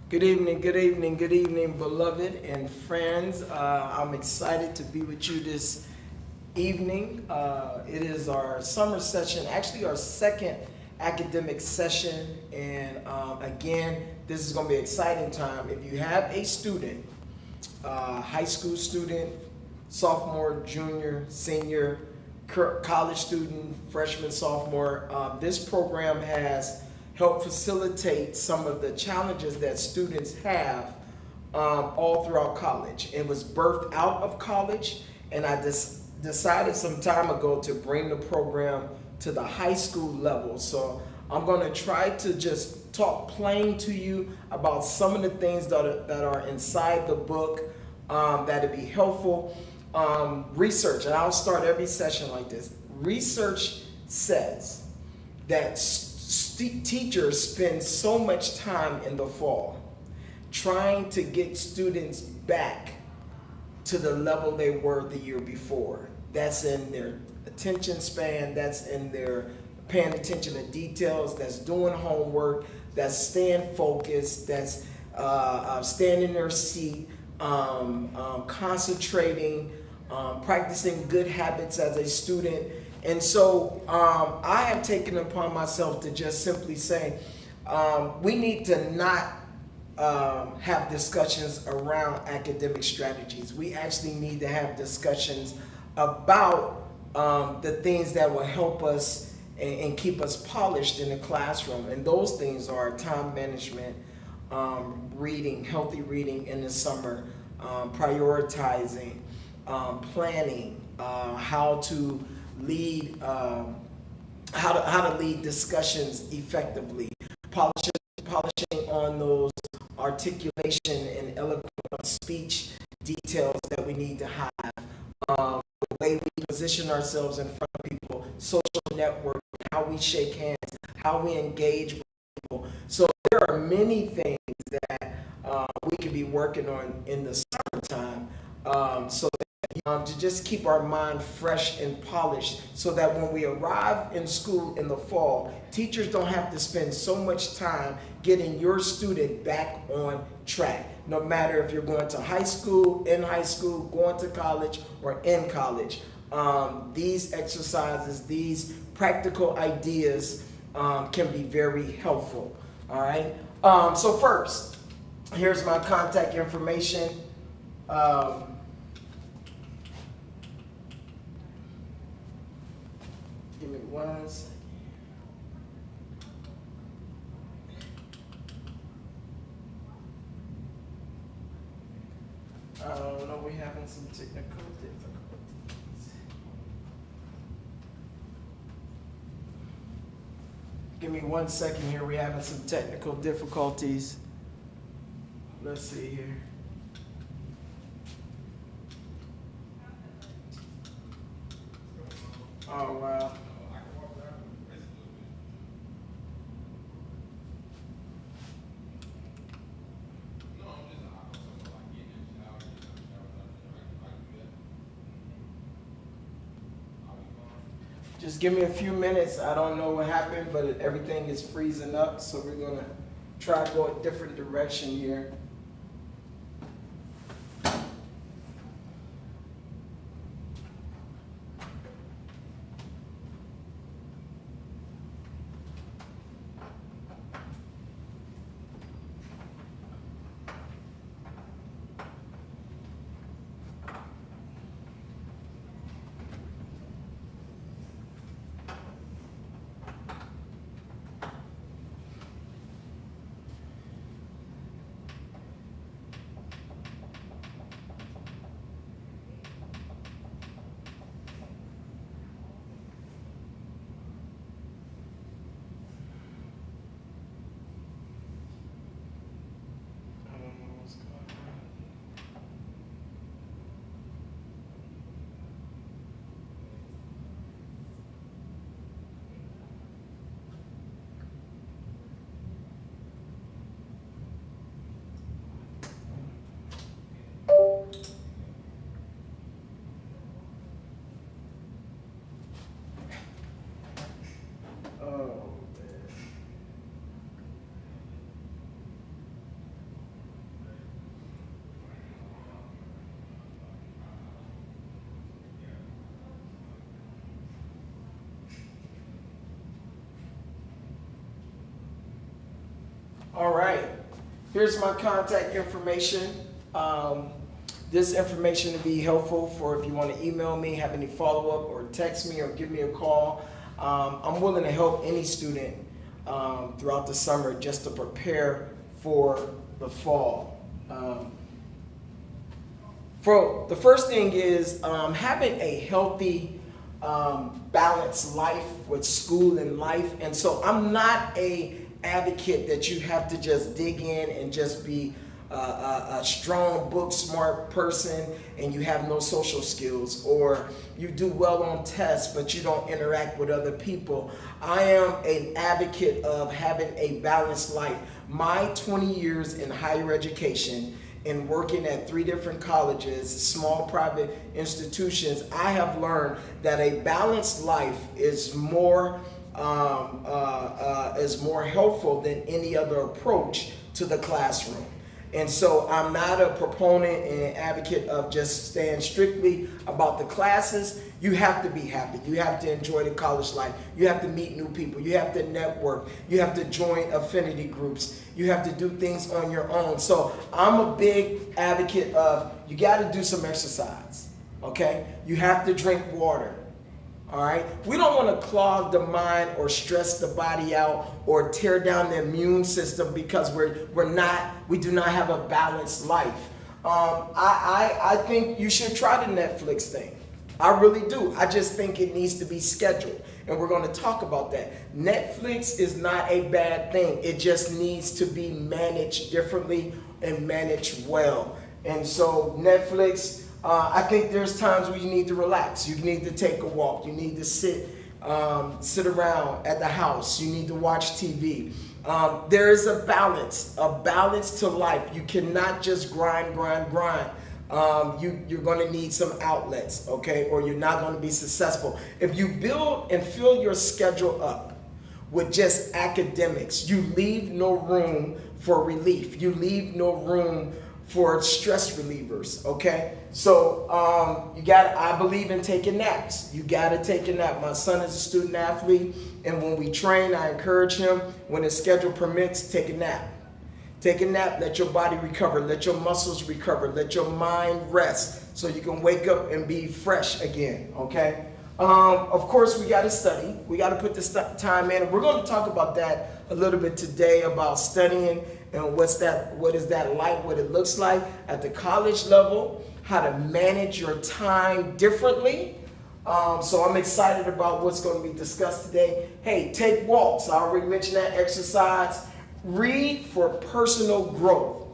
Good evening, beloved and friends. I'm excited to be with you this evening. It is our summer session, actually our second academic session, and again, this is going to be an exciting time. If you have a student, high school student, sophomore, junior, senior, college student, freshman, sophomore, this program has helped facilitate some of the challenges that students have all throughout college. It was birthed out of college, and I decided some time ago to bring the program to the high school level. So I'm going to try to just talk plain to you about some of the things that are inside the book that'd be helpful. Research, and I'll start every session like this. Research says that teachers spend so much time in the fall trying to get students back to the level they were the year before. That's in their attention span, that's in their paying attention to details, that's doing homework, that's staying focused, that's staying in their seat, concentrating, practicing good habits as a student. And so I have taken it upon myself to just simply say, we need to not have discussions around academic strategies. We actually need to have discussions about the things that will help us and keep us polished in the classroom. And those things are time management, reading, healthy reading in the summer, prioritizing, planning, how to lead how to lead discussions effectively, polishing on those articulation and eloquent speech details that we need to have, the way we position ourselves in front of people, social network, how we shake hands, how we engage with people. So there are many things that we could be working on in the summertime, to just keep our mind fresh and polished, so that when we arrive in school in the fall, teachers don't have to spend so much time getting your student back on track. No matter if you're going to high school, in high school, going to college, or in college, these exercises, these practical ideas can be very helpful. All right. So first, here's my contact information. Give me one second. I don't know, we're having some technical difficulties. Give me one second here, we're having some technical difficulties. Let's see here. Oh, wow. Just give me a few minutes. I don't know what happened, but everything is freezing up, so we're gonna try to go a different direction here. All right. Here's my contact information. This information will be helpful for if you want to email me, have any follow-up, or text me, or give me a call. I'm willing to help any student throughout the summer just to prepare for the fall. For the first thing is having a healthy, balanced life with school and life. And so I'm not a advocate that you have to just dig in and just be a strong book smart person and you have no social skills, or you do well on tests but you don't interact with other people. I am an advocate of having a balanced life. My 20 years in higher education and working at 3 different colleges, small private institutions, I have learned that a balanced life is more helpful than any other approach to the classroom. And so I'm not a proponent and an advocate of just staying strictly about the classes. You have to be happy. You have to enjoy the college life. You have to meet new people. You have to network. You have to join affinity groups. You have to do things on your own. So I'm a big advocate of you got to do some exercise, okay? You have to drink water. All right, we don't want to clog the mind or stress the body out or tear down the immune system because we do not have a balanced life. I think you should try the Netflix thing. I really do. I just think it needs to be scheduled, and we're going to talk about that. Netflix is not a bad thing. It just needs to be managed differently and managed well. And so Netflix, I think there's times where you need to relax. You need to take a walk. You need to sit around at the house. You need to watch TV. There is a balance to life. You cannot just grind. You're going to need some outlets, okay? Or you're not going to be successful. If you build and fill your schedule up with just academics, you leave no room for relief. You leave no room for stress relievers, okay? So I believe in taking naps. You gotta take a nap. My son is a student athlete, and when we train, I encourage him, when his schedule permits, take a nap. Take a nap, let your body recover, let your muscles recover, let your mind rest so you can wake up and be fresh again, okay? Of course, we gotta study. We gotta put the time in. We're gonna talk about that a little bit today, about studying and what is that like, what it looks like at the college level, how to manage your time differently. So I'm excited about what's going to be discussed today. Hey, take walks. I already mentioned that. Exercise. Read for personal growth.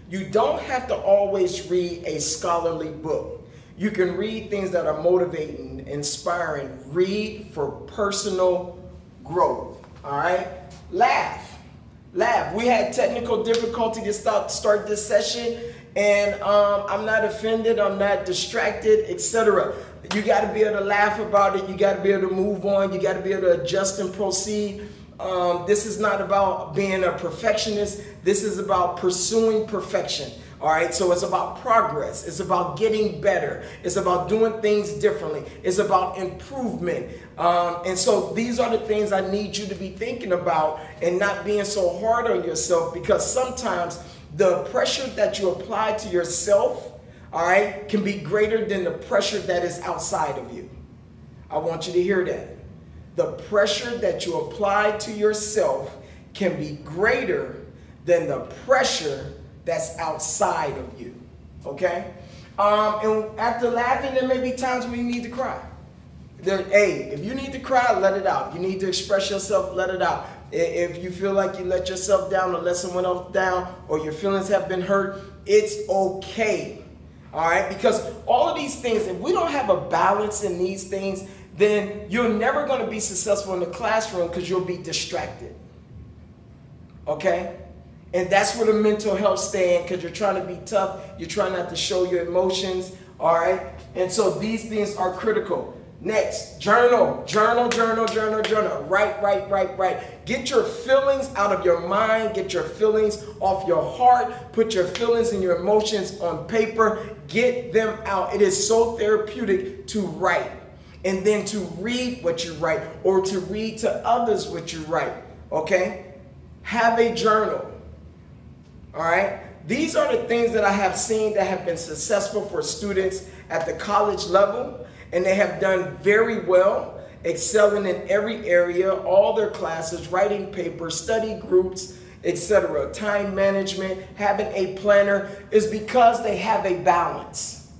You don't have to always read a scholarly book. You can read things that are motivating, inspiring. Read for personal growth. All right? Laugh. We had technical difficulty to start this session, and I'm not offended, I'm not distracted, etc. You got to be able to laugh about it. You got to be able to move on. You got to be able to adjust and proceed. This is not about being a perfectionist. This is about pursuing perfection. All right, so it's about progress. It's about getting better. It's about doing things differently. It's about improvement. And so these are the things I need you to be thinking about and not being so hard on yourself, because sometimes the pressure that you apply to yourself, all right, can be greater than the pressure that is outside of you. I want you to hear that. The pressure that you apply to yourself can be greater than the pressure that's outside of you, okay? And after laughing, there may be times when you need to cry. If you need to cry, let it out. You need to express yourself, let it out. If you feel like you let yourself down or let someone else down, or your feelings have been hurt, it's okay, all right? Because all of these things, if we don't have a balance in these things, then you're never going to be successful in the classroom because you'll be distracted, okay? And that's where the mental health stand, because you're trying to be tough. You're trying not to show your emotions, all right? And so these things are critical. Next, journal. Write. Get your feelings out of your mind. Get your feelings off your heart. Put your feelings and your emotions on paper. Get them out. It is so therapeutic to write, and then to read what you write, or to read to others what you write, okay? Have a journal. All right? These are the things that I have seen that have been successful for students at the college level, and they have done very well, excelling in every area, all their classes, writing papers, study groups, etc. Time management, having a planner, is because they have a balance.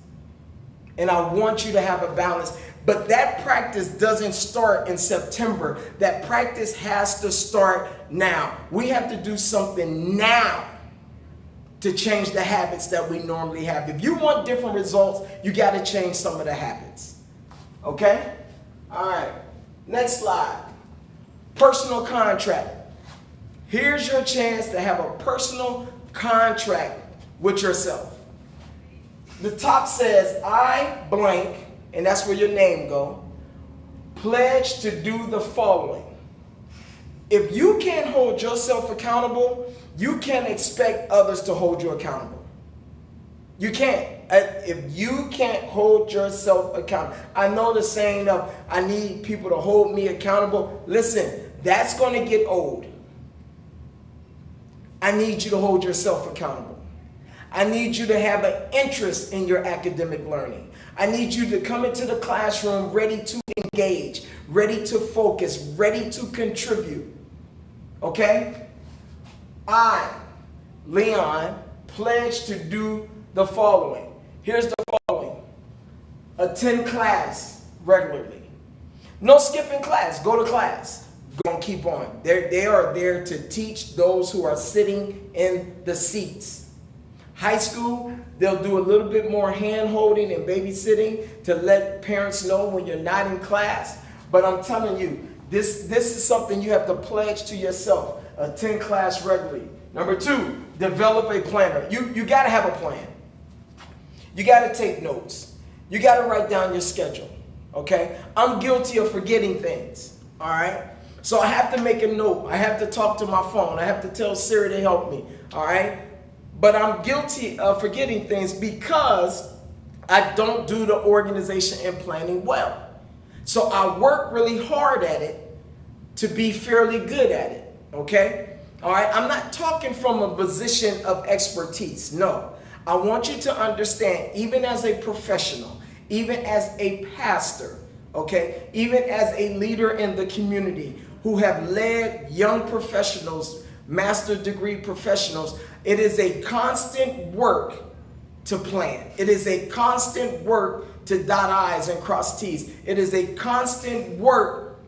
And I want you to have a balance. But that practice doesn't start in September. That practice has to start now. We have to do something now to change the habits that we normally have. If you want different results, you got to change some of the habits. Okay? All right. Next slide. Personal contract. Here's your chance to have a personal contract with yourself. The top says, I blank, and that's where your name go, pledge to do the following. If you can't hold yourself accountable, you can't expect others to hold you accountable. You can't. If you can't hold yourself accountable. I know the saying of, I need people to hold me accountable. Listen, that's going to get old. I need you to hold yourself accountable. I need you to have an interest in your academic learning. I need you to come into the classroom ready to engage, ready to focus, ready to contribute. Okay? I, Leon, pledge to do the following. Here's the following. Attend class regularly. No skipping class. Go to class. Go and keep on. They are there to teach those who are sitting in the seats. High school, they'll do a little bit more hand-holding and babysitting to let parents know when you're not in class. But I'm telling you, this is something you have to pledge to yourself. Attend class regularly. Number 2, develop a planner. You got to have a plan. You got to take notes. You got to write down your schedule. Okay? I'm guilty of forgetting things. All right? So I have to make a note. I have to talk to my phone. I have to tell Siri to help me. All right? But I'm guilty of forgetting things because I don't do the organization and planning well. So I work really hard at it to be fairly good at it. Okay? All right? I'm not talking from a position of expertise. No. I want you to understand, even as a professional, even as a pastor, okay, even as a leader in the community who have led young professionals, master degree professionals, it is a constant work to plan. It is a constant work to dot I's and cross T's. It is a constant work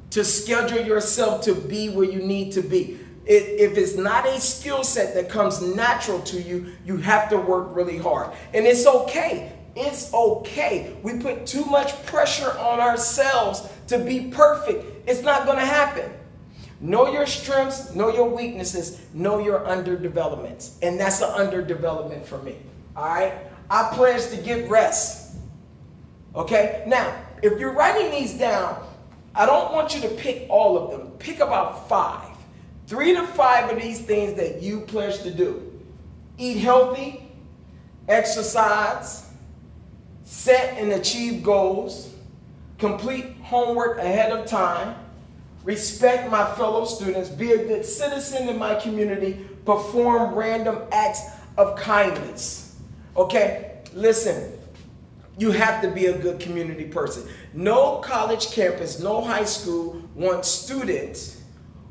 to schedule yourself to be where you need to be. If it's not a skill set that comes natural to you, you have to work really hard. And it's okay. It's okay. We put too much pressure on ourselves to be perfect. It's not going to happen. Know your strengths, know your weaknesses, know your underdevelopments. And that's an underdevelopment for me. All right? I pledge to get rest. Okay? Now, if you're writing these down, I don't want you to pick all of them. Pick about 5. 3 to 5 of these things that you pledge to do. Eat healthy, exercise, set and achieve goals, complete homework ahead of time, respect my fellow students, be a good citizen in my community, perform random acts of kindness. Okay, listen, you have to be a good community person. No college campus, no high school wants students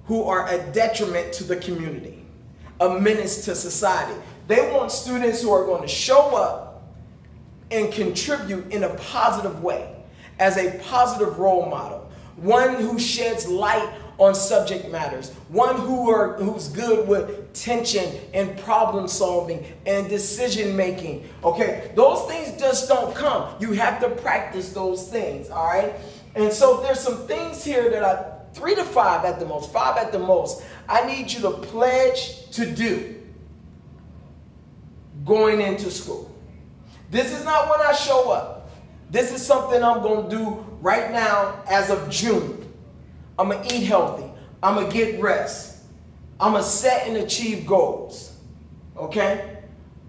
who are a detriment to the community, a menace to society. They want students who are going to show up and contribute in a positive way, as a positive role model, one who sheds light on subject matters, one who's good with tension and problem solving and decision making. Okay, those things just don't come. You have to practice those things, all right? And so there's some things here that 3 to 5 at the most, 5 at the most, I need you to pledge to do going into school. This is not when I show up. This is something I'm going to do right now as of June. I'm going to eat healthy. I'm going to get rest. I'm going to set and achieve goals. Okay?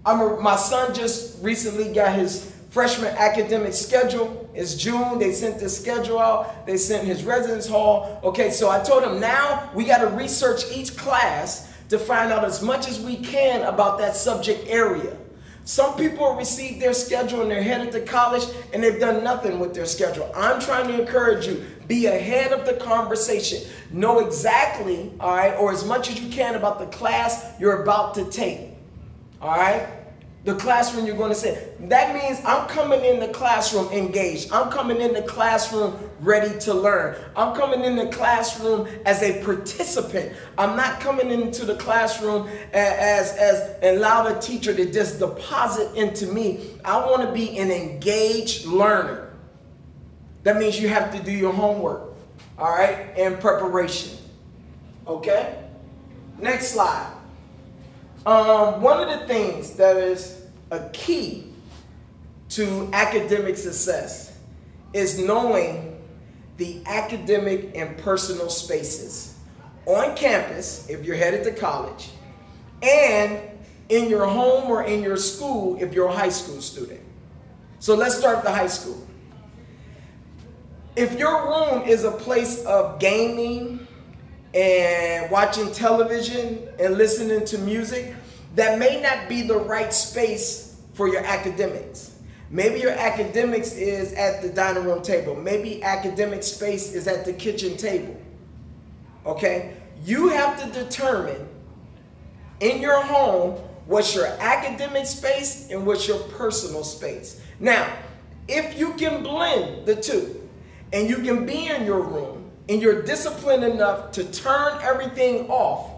My son just recently got his freshman academic schedule is June. They sent the schedule out. They sent his residence hall. Okay, so I told him now we got to research each class to find out as much as we can about that subject area. Some people receive their schedule and they're headed to college and they've done nothing with their schedule. I'm trying to encourage you, be ahead of the conversation. Know exactly, all right, or as much as you can about the class you're about to take. All right? The classroom you're going to sit. That means I'm coming in the classroom engaged. I'm coming in the classroom ready to learn. I'm coming in the classroom as a participant. I'm not coming into the classroom as allow the teacher to just deposit into me. I want to be an engaged learner. That means you have to do your homework, all right, in preparation. Okay? Next slide. One of the things that is a key to academic success is knowing the academic and personal spaces on campus if you're headed to college, and in your home or in your school if you're a high school student. So let's start with the high school. If your room is a place of gaming and watching television and listening to music, that may not be the right space for your academics. Maybe your academics is at the dining room table. Maybe academic space is at the kitchen table. Okay? You have to determine in your home what's your academic space and what's your personal space. Now, if you can blend the two and you can be in your room and you're disciplined enough to turn everything off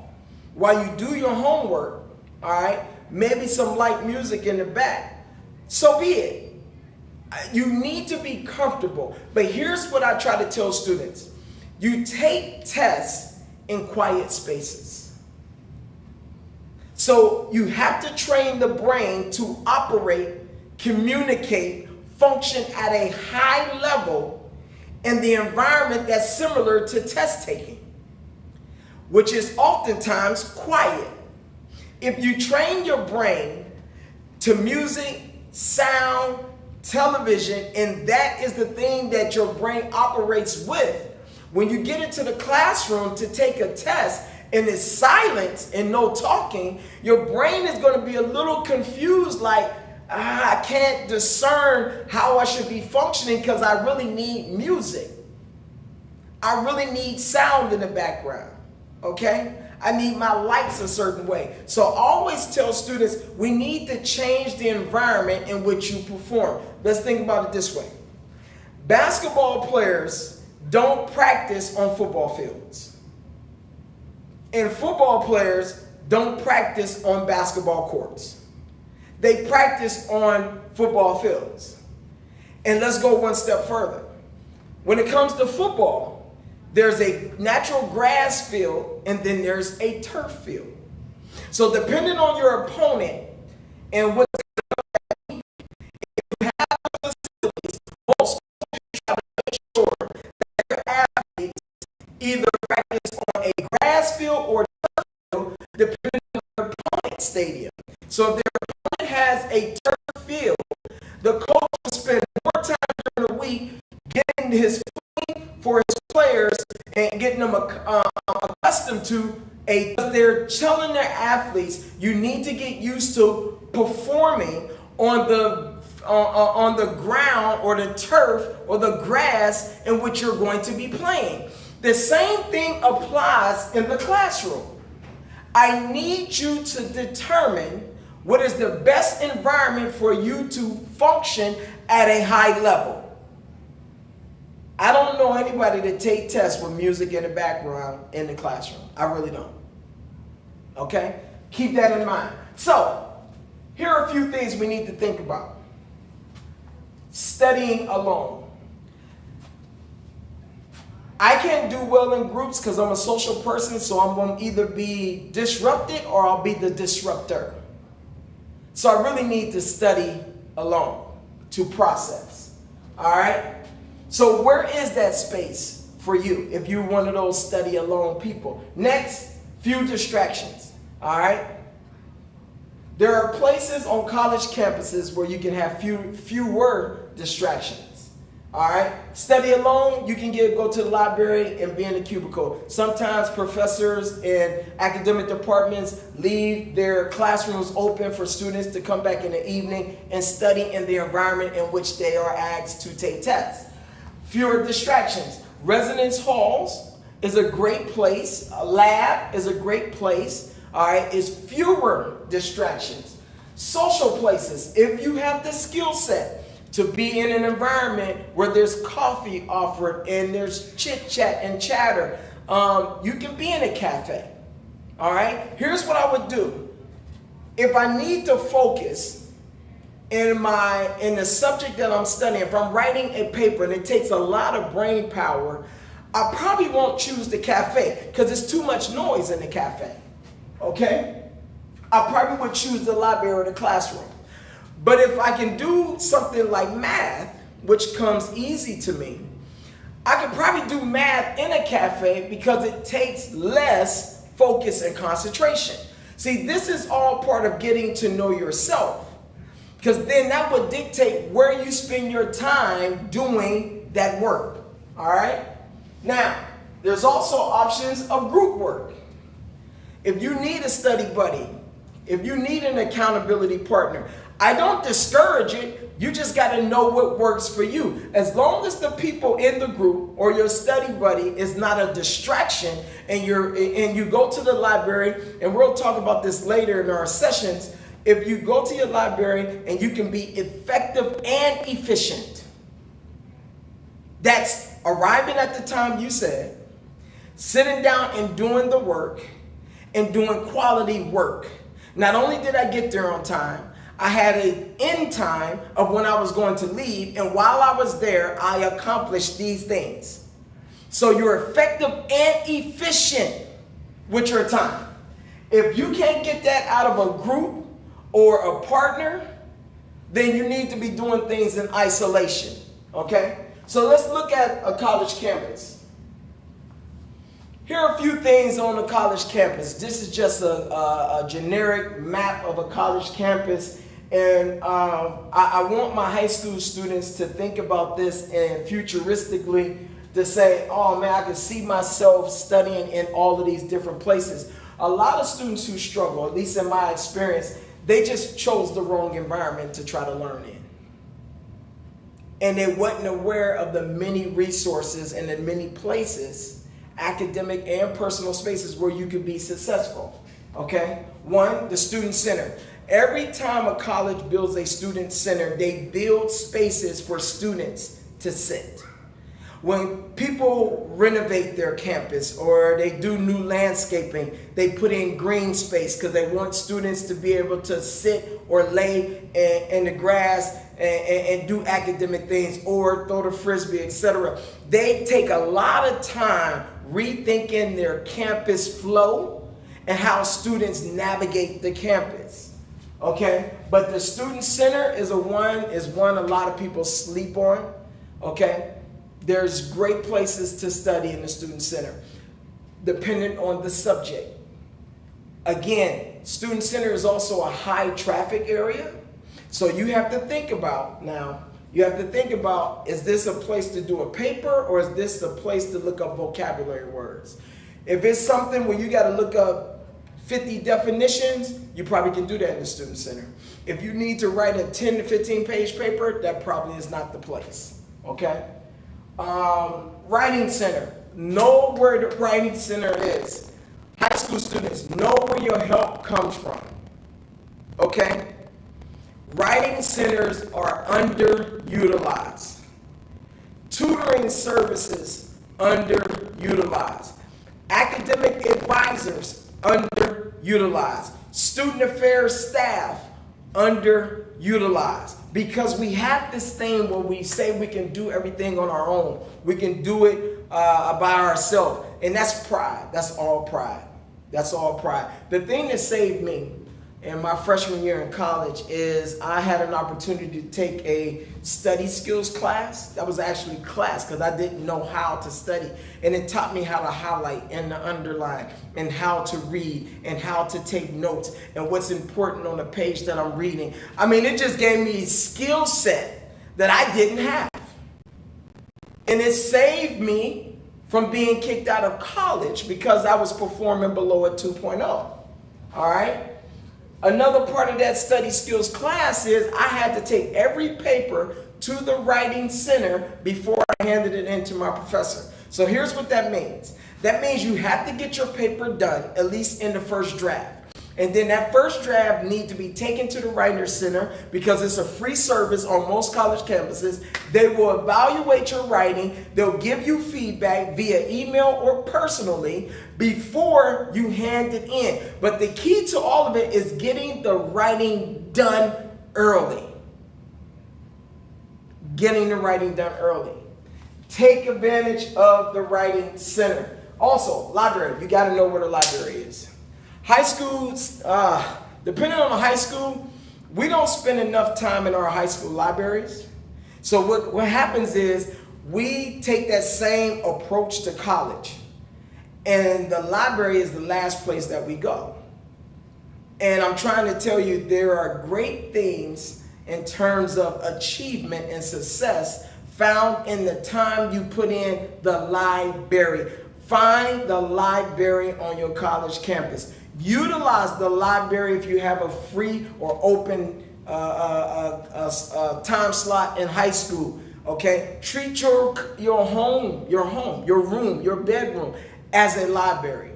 while you do your homework, all right, maybe some light music in the back, so be it. You need to be comfortable. But here's what I try to tell students. You take tests in quiet spaces. So you have to train the brain to operate, communicate, function at a high level in the environment that's similar to test taking, which is oftentimes quiet. If you train your brain to music, sound, television, and that is the thing that your brain operates with, when you get into the classroom to take a test and it's silence and no talking, your brain is going to be a little confused, like, I can't discern how I should be functioning because I really need music. I really need sound in the background, okay? I need my lights a certain way. So I always tell students, we need to change the environment in which you perform. Let's think about it this way. Basketball players don't practice on football fields. And football players don't practice on basketball courts. They practice on football fields. And let's go one step further. When it comes to football, there's a natural grass field and then there's a turf field. So depending on your opponent and what you have facilities, most try to make sure that your athletes either practice on a grass field or turf field, depending on your opponent's stadium. So if their opponent has a turf field, the coach will spend more time during the week getting his footing for his players and getting them accustomed to they're telling their athletes, you need to get used to performing on the ground or the turf or the grass in which you're going to be playing. The same thing applies in the classroom. I need you to determine what is the best environment for you to function at a high level. I don't know anybody that take tests with music in the background in the classroom. I really don't. Okay? Keep that in mind. So, here are a few things we need to think about. Studying alone. I can't do well in groups because I'm a social person, so I'm going to either be disrupted or I'll be the disruptor. So I really need to study alone to process. All right? So where is that space for you if you're one of those study alone people? Next, few distractions. All right? There are places on college campuses where you can have fewer distractions. All right, study alone, you can go to the library and be in a cubicle. Sometimes professors in academic departments leave their classrooms open for students to come back in the evening and study in the environment in which they are asked to take tests. Fewer distractions. Residence halls is a great place. A lab is a great place. All right, is fewer distractions. Social places, if you have the skill set to be in an environment where there's coffee offered and there's chit chat and chatter, you can be in a cafe. All right, here's what I would do. If I need to focus in the subject that I'm studying, if I'm writing a paper and it takes a lot of brain power, I probably won't choose the cafe because there's too much noise in the cafe. Okay, I probably would choose the library or the classroom. But if I can do something like math, which comes easy to me, I could probably do math in a cafe because it takes less focus and concentration. See, this is all part of getting to know yourself, because then that would dictate where you spend your time doing that work. All right? Now, there's also options of group work. If you need a study buddy, if you need an accountability partner, I don't discourage it. You just got to know what works for you. As long as the people in the group or your study buddy is not a distraction, and you go to the library, and we'll talk about this later in our sessions. If you go to your library and you can be effective and efficient, that's arriving at the time you said, sitting down and doing the work, and doing quality work. Not only did I get there on time, I had an end time of when I was going to leave, and while I was there, I accomplished these things. So you're effective and efficient with your time. If you can't get that out of a group or a partner, then you need to be doing things in isolation, okay? So let's look at a college campus. Here are a few things on a college campus. This is just a generic map of a college campus. And I want my high school students to think about this and futuristically to say, oh man, I can see myself studying in all of these different places. A lot of students who struggle, at least in my experience, they just chose the wrong environment to try to learn in. And they wasn't aware of the many resources and the many places, academic and personal spaces, where you could be successful. Okay? One, the student center. Every time a college builds a student center, they build spaces for students to sit. When people renovate their campus or they do new landscaping, they put in green space because they want students to be able to sit or lay in the grass and do academic things or throw the frisbee, etc. They take a lot of time rethinking their campus flow and how students navigate the campus. Okay, but the student center is one a lot of people sleep on. Okay, there's great places to study in the student center, depending on the subject. Again, student center is also a high traffic area, so you have to think about is this a place to do a paper, or is this a place to look up vocabulary words? If it's something where you got to look up 50 definitions, you probably can do that in the student center. If you need to write a 10 to 15 page paper, that probably is not the place, okay? Writing center, know where the writing center is. High school students, know where your help comes from, okay? Writing centers are underutilized. Tutoring services, underutilized. Academic advisors, underutilized. Student affairs staff, underutilized. Because we have this thing where we say we can do everything on our own. We can do it by ourselves. And that's pride. That's all pride. That's all pride. The thing that saved me, in my freshman year in college is I had an opportunity to take a study skills class. That was actually class because I didn't know how to study. And it taught me how to highlight and to underline and how to read and how to take notes and what's important on the page that I'm reading. I mean, it just gave me a skill set that I didn't have. And it saved me from being kicked out of college because I was performing below a 2.0. All right? Another part of that study skills class is I had to take every paper to the writing center before I handed it in to my professor. So here's what that means. That means you have to get your paper done, at least in the first draft. And then that first draft needs to be taken to the Writer Center because it's a free service on most college campuses. They will evaluate your writing. They'll give you feedback via email or personally before you hand it in. But the key to all of it is getting the writing done early. Getting the writing done early. Take advantage of the Writing Center. Also, library. You got to know where the library is. High schools, depending on the high school, we don't spend enough time in our high school libraries. So what happens is we take that same approach to college. And the library is the last place that we go. And I'm trying to tell you there are great things in terms of achievement and success found in the time you put in the library. Find the library on your college campus. Utilize the library if you have a free or open time slot in high school. Okay, treat your home, your room, your bedroom as a library.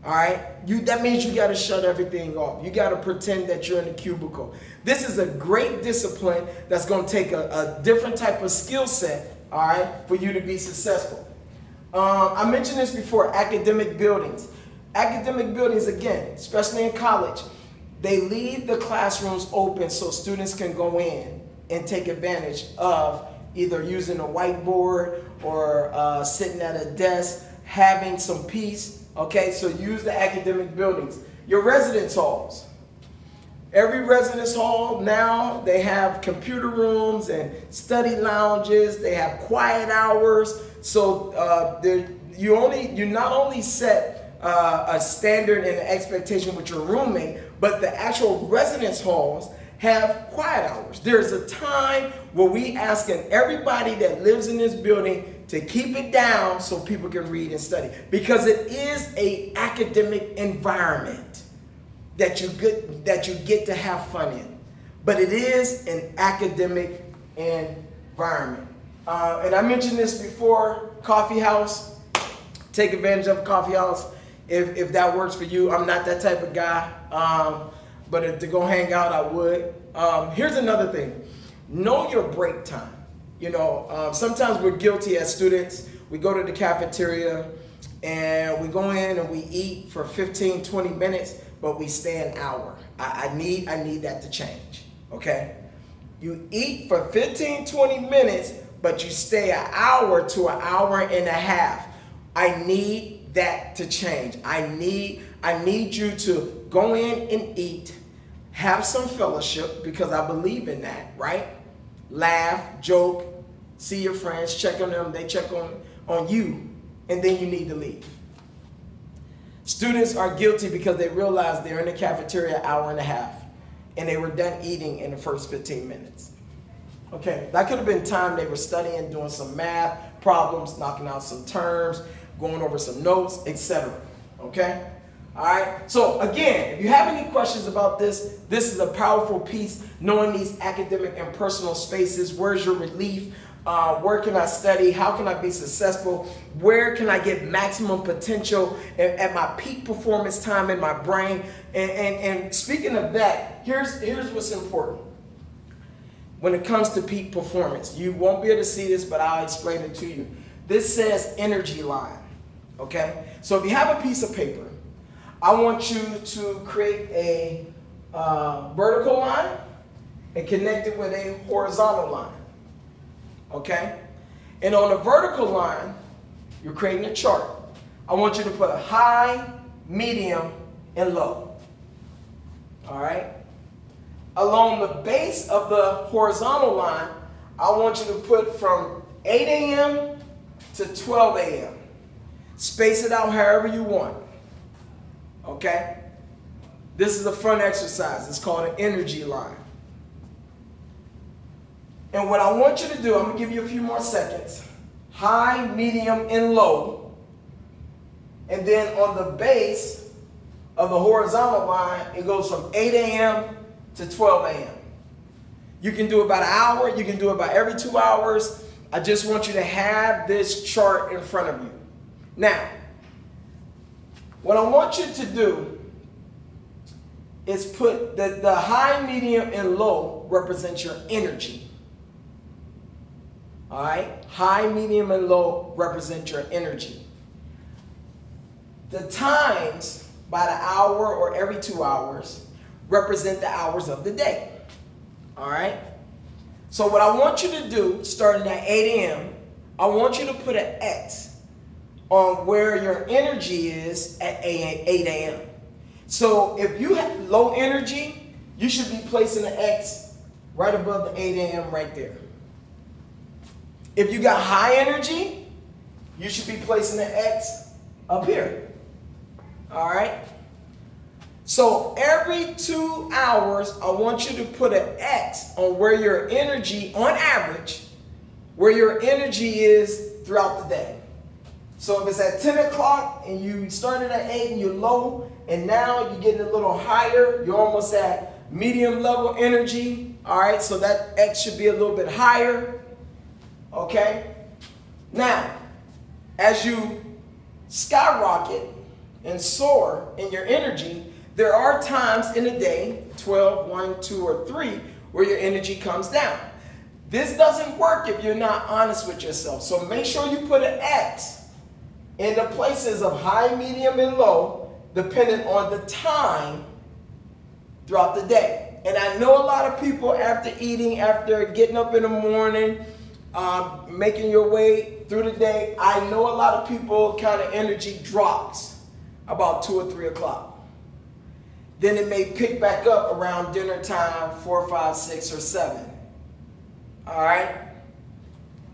All right, that means you got to shut everything off. You got to pretend that you're in a cubicle. This is a great discipline that's going to take a different type of skill set. All right, for you to be successful. I mentioned this before. Academic buildings. Academic buildings, again, especially in college, they leave the classrooms open so students can go in and take advantage of either using a whiteboard or sitting at a desk, having some peace. Okay, so use the academic buildings. Your residence halls. Every residence hall now, they have computer rooms and study lounges. They have quiet hours. So you not only set a standard and an expectation with your roommate, but the actual residence halls have quiet hours. There's a time where we asking everybody that lives in this building to keep it down so people can read and study, because it is an academic environment that you get to have fun in, but it is an academic environment. And I mentioned this before, coffee house. Take advantage of a coffee house if that works for you. I'm not that type of guy, but if to go hang out, I would. Here's another thing. Know your break time. You know, sometimes we're guilty as students. We go to the cafeteria and we go in and we eat for 15, 20 minutes, but we stay an hour. I need that to change, okay? You eat for 15, 20 minutes, but you stay an hour to an hour and a half. I need that to change. I need you to go in and eat, have some fellowship, because I believe in that, right? Laugh, joke, see your friends, check on them, they check on you, and then you need to leave. Students are guilty because they realize they're in the cafeteria an hour and a half, and they were done eating in the first 15 minutes. Okay, that could have been time they were studying, doing some math problems, knocking out some terms, going over some notes, etc. Okay? All right? So again, if you have any questions about this, this is a powerful piece, knowing these academic and personal spaces. Where's your relief? Where can I study? How can I be successful? Where can I get maximum potential at my peak performance time in my brain? And speaking of that, here's what's important. When it comes to peak performance, you won't be able to see this, but I'll explain it to you. This says energy line, okay? So if you have a piece of paper, I want you to create a vertical line and connect it with a horizontal line, okay? And on the vertical line, you're creating a chart. I want you to put high, medium, and low. All right? Along the base of the horizontal line, I want you to put from 8 a.m. to 12 a.m. Space it out however you want. Okay? This is a fun exercise. It's called an energy line. And what I want you to do, I'm going to give you a few more seconds. High, medium, and low. And then on the base of the horizontal line, it goes from 8 a.m. to 12 a.m. You can do it about an hour. You can do it about every 2 hours. I just want you to have this chart in front of you. Now, what I want you to do is put the high, medium, and low represent your energy. All right? High, medium, and low represent your energy. The times by the hour or every 2 hours represent the hours of the day. All right? So what I want you to do, starting at 8 a.m., I want you to put an X on where your energy is at 8 a.m. So if you have low energy, you should be placing an X right above the 8 a.m. right there. If you got high energy, you should be placing an X up here. All right? So every 2 hours, I want you to put an X on where your energy, on average, where your energy is throughout the day. So if it's at 10 o'clock and you started at 8 and you're low, and now you're getting a little higher, you're almost at medium level energy. All right, so that X should be a little bit higher. Okay? Now, as you skyrocket and soar in your energy, there are times in a day, 12, 1, 2, or 3, where your energy comes down. This doesn't work if you're not honest with yourself. So make sure you put an X in the places of high, medium, and low, depending on the time throughout the day. And I know a lot of people after eating, after getting up in the morning, making your way through the day, I know a lot of people kind of energy drops about 2 or 3 o'clock. Then it may pick back up around dinner time, 4, 5, 6, or 7. All right?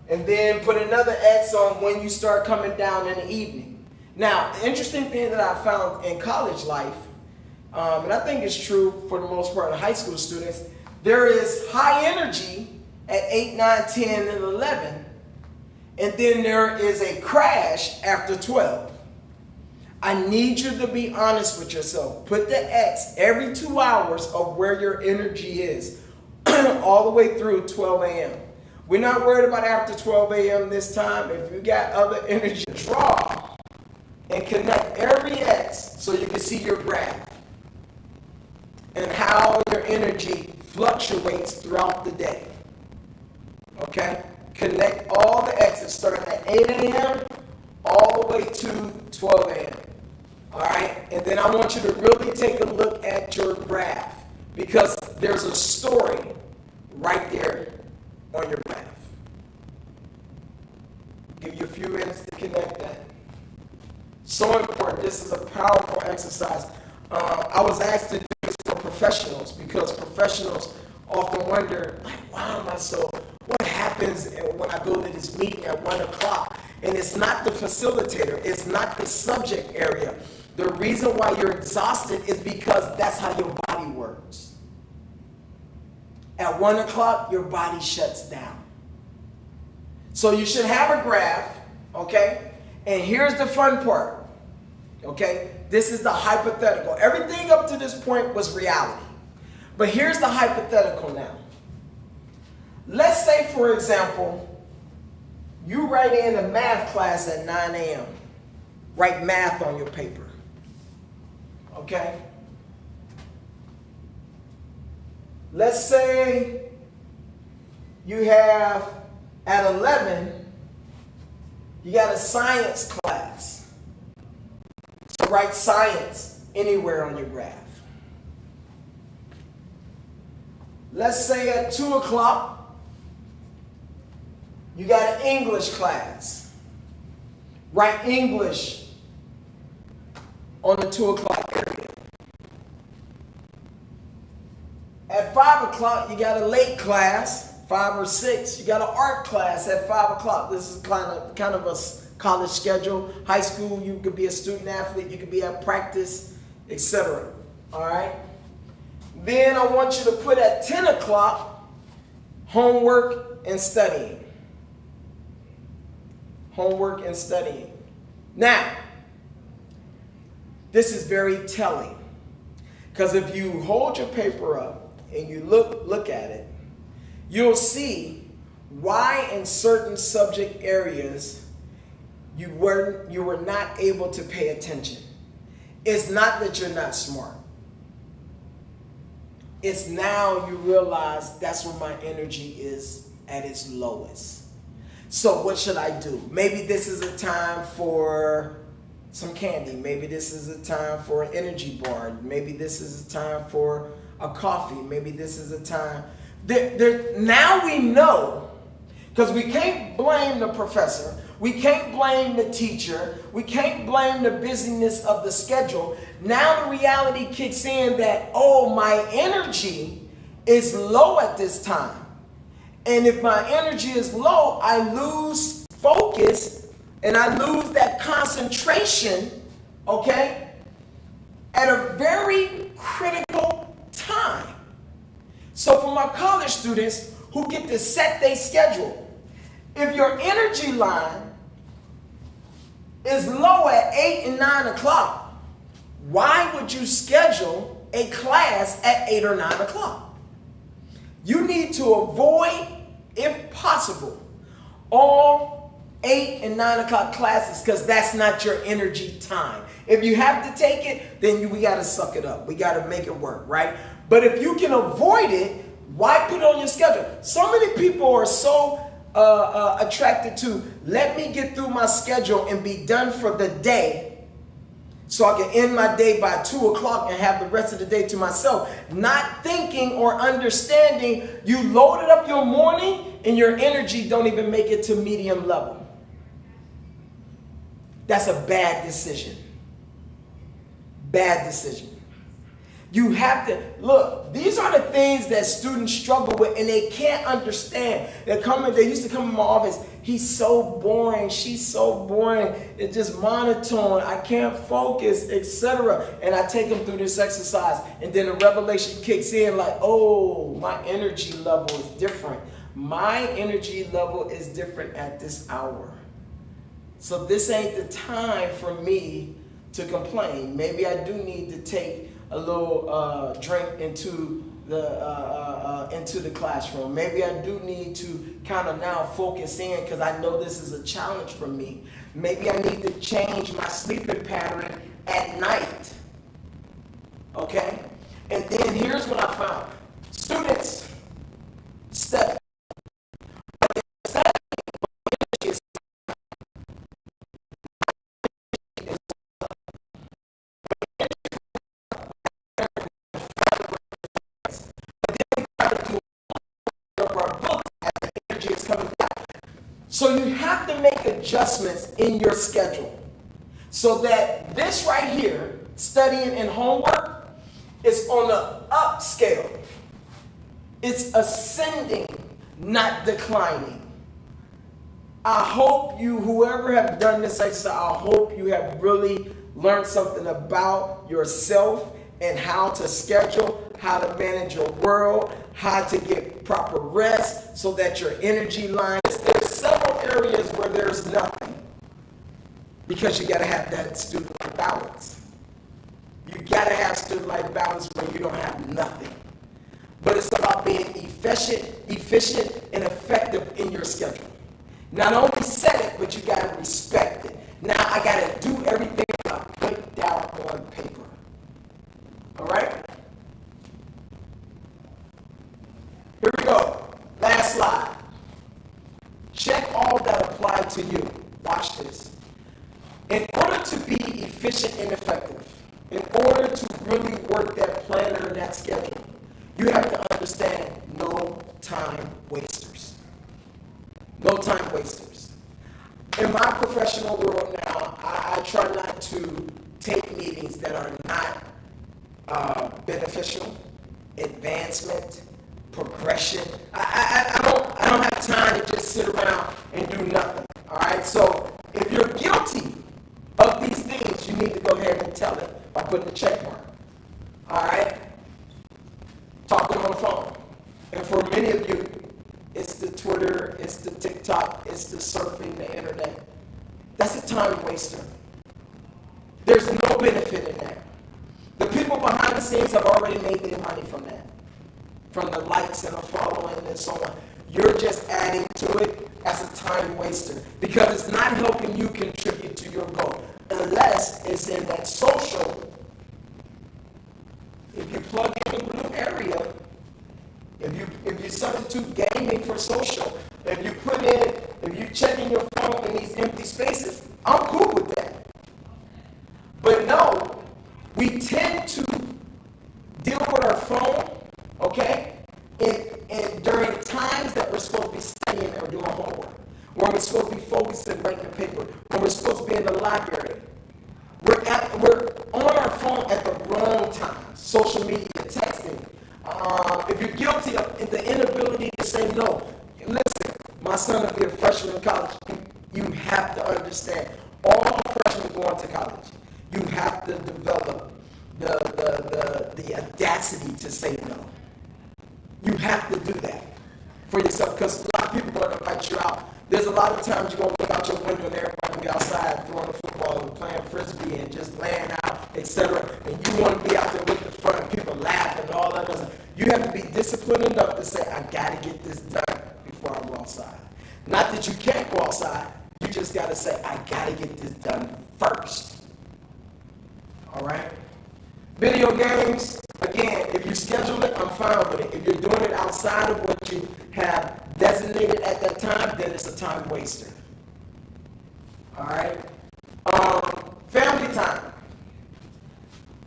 And then put another X on when you start coming down in the evening. Now, the interesting thing that I found in college life, and I think it's true for the most part of high school students, there is high energy at 8, 9, 10, and 11. And then there is a crash after 12. I need you to be honest with yourself. Put the X every 2 hours of where your energy is all the way through 12 a.m. We're not worried about after 12 a.m. this time. If you got other energy, draw and connect every X so you can see your graph and how your energy fluctuates throughout the day. Okay? Connect all the X's starting at 8 a.m. all the way to 12 a.m. All right? And then I want you to really take a look at your graph because there's a story right there on your graph. Give you a few minutes to connect that. So important. This is a powerful exercise. I was asked to do this for professionals because professionals often wonder, like, why am I so, what happens when I go to this meeting at 1 o'clock? And it's not the facilitator. It's not the subject area. The reason why you're exhausted is because that's how your body works. At 1 o'clock, your body shuts down. So you should have a graph, okay? And here's the fun part, okay? This is the hypothetical. Everything up to this point was reality. But here's the hypothetical now. Let's say, for example, you write in a math class at 9 a.m. Write math on your paper. Okay? Let's say you have at 11, you got a science class. So write science anywhere on your graph. Let's say at 2 o'clock, you got an English class. Write English on the 2 o'clock area. 5 o'clock, you got a late class, 5 or 6. You got an art class at 5 o'clock. This is kind of a college schedule. High school, you could be a student athlete, you could be at practice, etc. All right? Then I want you to put at 10 o'clock, homework and studying. Homework and studying. Now, this is very telling, because if you hold your paper up and you look at it, you'll see why in certain subject areas you were not able to pay attention. It's not that you're not smart. It's now you realize that's when my energy is at its lowest. So what should I do? Maybe this is a time for some candy. Maybe this is a time for an energy bar. Maybe this is a time for a coffee. Maybe this is a time. Now we know, because we can't blame the professor. We can't blame the teacher. We can't blame the busyness of the schedule. Now the reality kicks in that, oh, my energy is low at this time. And if my energy is low, I lose focus and I lose that concentration, okay, at a very critical time. So for my college students who get to set their schedule, if your energy line is low at 8 and 9 o'clock, why would you schedule a class at 8 or 9 o'clock? You need to avoid, if possible, all 8 and 9 o'clock classes, because that's not your energy time. If you have to take it, then we got to suck it up. We got to make it work, right? But if you can avoid it, why put it on your schedule? So many people are so attracted to, let me get through my schedule and be done for the day so I can end my day by 2 o'clock and have the rest of the day to myself. Not thinking or understanding you loaded up your morning and your energy don't even make it to medium level. That's a bad decision. Bad decision. You have to, look, these are the things that students struggle with and they can't understand. They used to come in my office, he's so boring, she's so boring, it's just monotone, I can't focus, etc. And I take them through this exercise and then the revelation kicks in like, oh, my energy level is different. My energy level is different at this hour. So this ain't the time for me to complain. Maybe I do need to take a little drink into the classroom. Maybe I do need to kind of now focus in because I know this is a challenge for me. Maybe I need to change my sleeping pattern at night. Okay? And then here's what I found. Students study. So you have to make adjustments in your schedule so that this right here, studying and homework, is on the up scale. It's ascending, not declining. I hope you, whoever have done this exercise, I hope you have really learned something about yourself and how to schedule, how to manage your world, how to get proper rest so that your energy line is. There's several areas where there's nothing because you got to have that student life balance. You got to have student life balance where you don't have nothing. But it's about being efficient, and effective in your schedule. Not only set it, but you got to respect it. Now I got to do everything I put down on paper. All right? Here we go. Last slide. Check all that apply to you. Watch this. In order to be efficient and effective, in order to really work that planner and that schedule, you have to understand no time wasters. No time wasters. In my professional world now, I try not to take meetings that are not beneficial, advancement, progression. I don't have time to just sit around and do nothing. All right. So if you're guilty of these things, you need to go ahead and tell it by putting a check mark. All right. Talk to them on the phone. And for many of you, it's the Twitter, it's the TikTok, it's the surfing, the internet. That's a time waster. There's no benefit in that. The people behind the scenes have already made their money from that, from the likes and the following and so on. You're just adding to it as a time waster because it's not helping you contribute to your goal unless it's in that social. If you plug in a blue area, if you substitute gaming for social, if you checking your phone in these empty spaces, I'm cool with that. But no, we tend to deal with our phone, okay, and during times that we're supposed to be studying or doing homework, when we're supposed to be focused and writing a paper, when we're supposed to be in the library. We're on our phone at the wrong time. Social media, texting. If you're guilty of the inability to say no, listen, my son will be a freshman in college. You have to understand, all freshmen going to college, you have to develop the audacity to say no. You have to do that for yourself because a lot of people are going to fight you out. There's a lot of times you're going to look out your window and everybody will be outside throwing the football and playing frisbee and just laying out, etc. And you want to be out there with the fun and people laughing and all that other stuff. You have to be disciplined enough to say, I got to get this done before I go outside. Not that you can't go outside. You just got to say, I got to get this done first. All right? Video games, again, if you schedule it, I'm fine with it. If you're doing it outside of what you have designated at that time, then it's a time waster. All right? Family time.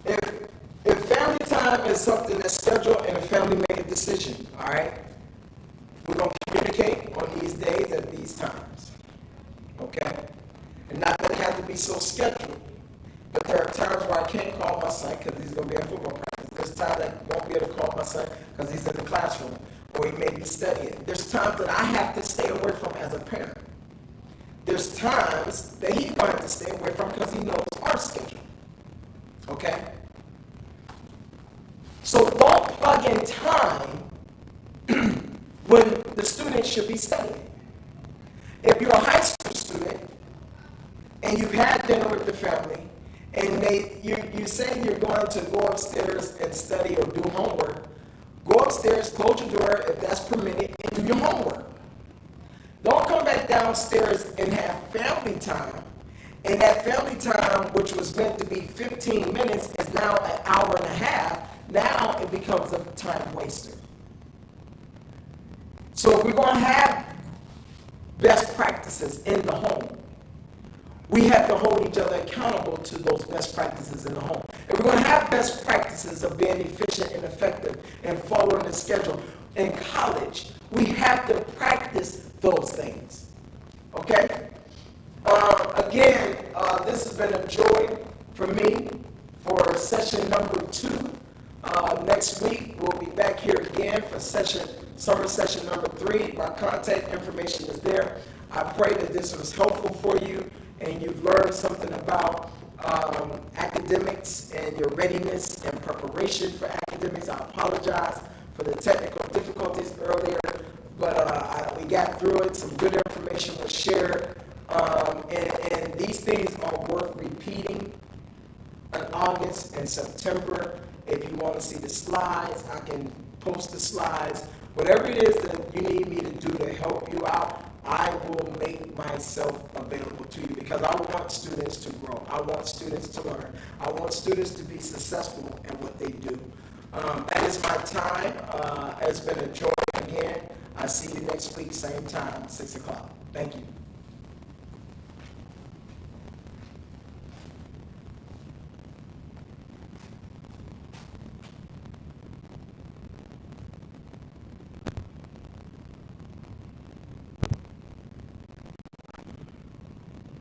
If family time is something that's scheduled and the family make a decision, all right? We're going to communicate on these days at these times. Okay? And not that it has to be so scheduled. But there are times where I can't call my son because he's going to be at football practice. There's times I won't be able to call my son because he's in the classroom or he may be studying. There's times that I have to stay away from as a parent. There's times that he's going to have to stay away from because he knows our schedule. Okay? So don't plug in time when the student should be studying. If you're a high school student and you've had dinner with the family, and you say you're going to go upstairs and study or do homework, go upstairs, close your door if that's permitted, and do your homework. Don't come back downstairs and have family time. And that family time, which was meant to be 15 minutes, is now an hour and a half. Now it becomes a time waster. So if we're going to have best practices in the home, we have to hold each other accountable to those best practices in the home. If we're going to have best practices of being efficient and effective and following the schedule in college, we have to practice those things. Okay? Again, this has been a joy for me for session number 2. Next week, we'll be back here again for summer session number 3. My contact information is there. I pray that this was helpful for you and you've learned something about academics and your readiness and preparation for academics. I apologize for the technical difficulties earlier, but we got through it. Some good information was shared, and these things are worth repeating in August and September. If you want to see the slides, I can post the slides. Whatever it is that you need me to do to help you out, I will make myself available to you because I want students to grow. I want students to learn. I want students to be successful at what they do. That is my time. It's been a joy again. I see you next week, same time, 6 o'clock. Thank you.